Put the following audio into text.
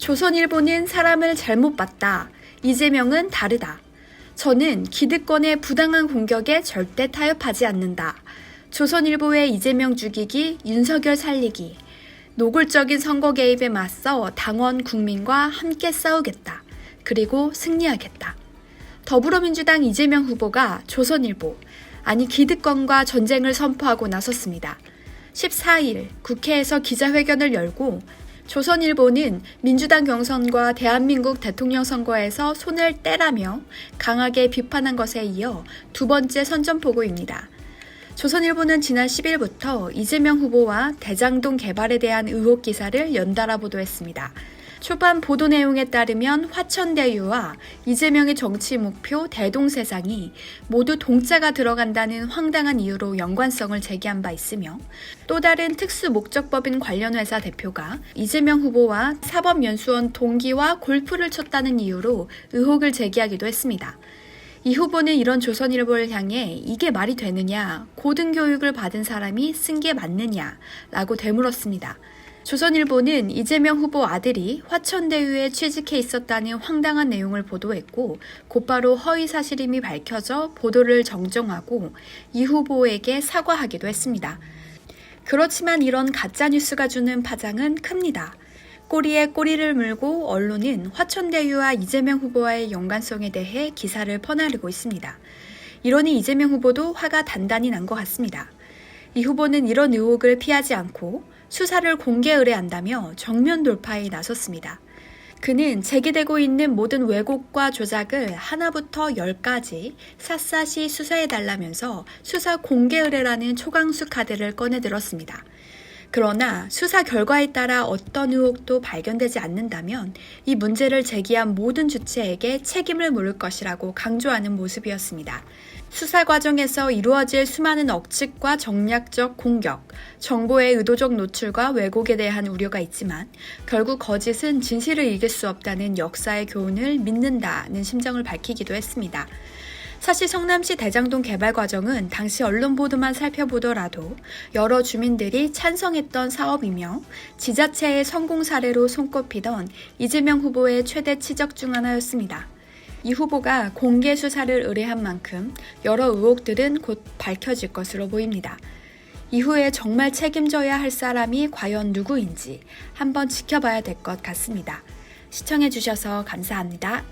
조선일보는 사람을 잘못 봤다. 이재명은 다르다. 저는 기득권의 부당한 공격에 절대 타협하지 않는다. 조선일보의 이재명 죽이기, 윤석열 살리기. 노골적인 선거 개입에 맞서 당원 국민과 함께 싸우겠다. 그리고 승리하겠다. 더불어민주당 이재명 후보가 조선일보, 아니 기득권과 전쟁을 선포하고 나섰습니다. 14일 국회에서 기자회견을 열고 조선일보는 민주당 경선과 대한민국 대통령 선거에서 손을 떼라며 강하게 비판한 것에 이어 두 번째 선전포고입니다. 조선일보는 지난 10일부터 이재명 후보와 대장동 개발에 대한 의혹 기사를 연달아 보도했습니다. 초반 보도 내용에 따르면 화천대유와 이재명의 정치 목표 대동세상이 모두 동자가 들어간다는 황당한 이유로 연관성을 제기한 바 있으며 또 다른 특수목적법인 관련 회사 대표가 이재명 후보와 사법연수원 동기와 골프를 쳤다는 이유로 의혹을 제기하기도 했습니다. 이 후보는 이런 조선일보를 향해 이게 말이 되느냐, 고등교육을 받은 사람이 쓴 게 맞느냐 라고 되물었습니다. 조선일보는 이재명 후보 아들이 화천대유에 취직해 있었다는 황당한 내용을 보도했고 곧바로 허위 사실임이 밝혀져 보도를 정정하고 이 후보에게 사과하기도 했습니다. 그렇지만 이런 가짜뉴스가 주는 파장은 큽니다. 꼬리에 꼬리를 물고 언론은 화천대유와 이재명 후보와의 연관성에 대해 기사를 퍼나르고 있습니다. 이러니 이재명 후보도 화가 단단히 난 것 같습니다. 이 후보는 이런 의혹을 피하지 않고 수사를 공개 의뢰한다며 정면 돌파에 나섰습니다. 그는 제기되고 있는 모든 왜곡과 조작을 하나부터 10까지 샅샅이 수사해달라면서 수사 공개 의뢰라는 초강수 카드를 꺼내들었습니다. 그러나 수사 결과에 따라 어떤 의혹도 발견되지 않는다면 이 문제를 제기한 모든 주체에게 책임을 물을 것이라고 강조하는 모습이었습니다. 수사 과정에서 이루어질 수많은 억측과 정략적 공격, 정보의 의도적 노출과 왜곡에 대한 우려가 있지만 결국 거짓은 진실을 이길 수 없다는 역사의 교훈을 믿는다는 심정을 밝히기도 했습니다. 사실 성남시 대장동 개발 과정은 당시 언론 보도만 살펴보더라도 여러 주민들이 찬성했던 사업이며 지자체의 성공 사례로 손꼽히던 이재명 후보의 최대 치적 중 하나였습니다. 이 후보가 공개 수사를 의뢰한 만큼 여러 의혹들은 곧 밝혀질 것으로 보입니다. 이후에 정말 책임져야 할 사람이 과연 누구인지 한번 지켜봐야 될 것 같습니다. 시청해주셔서 감사합니다.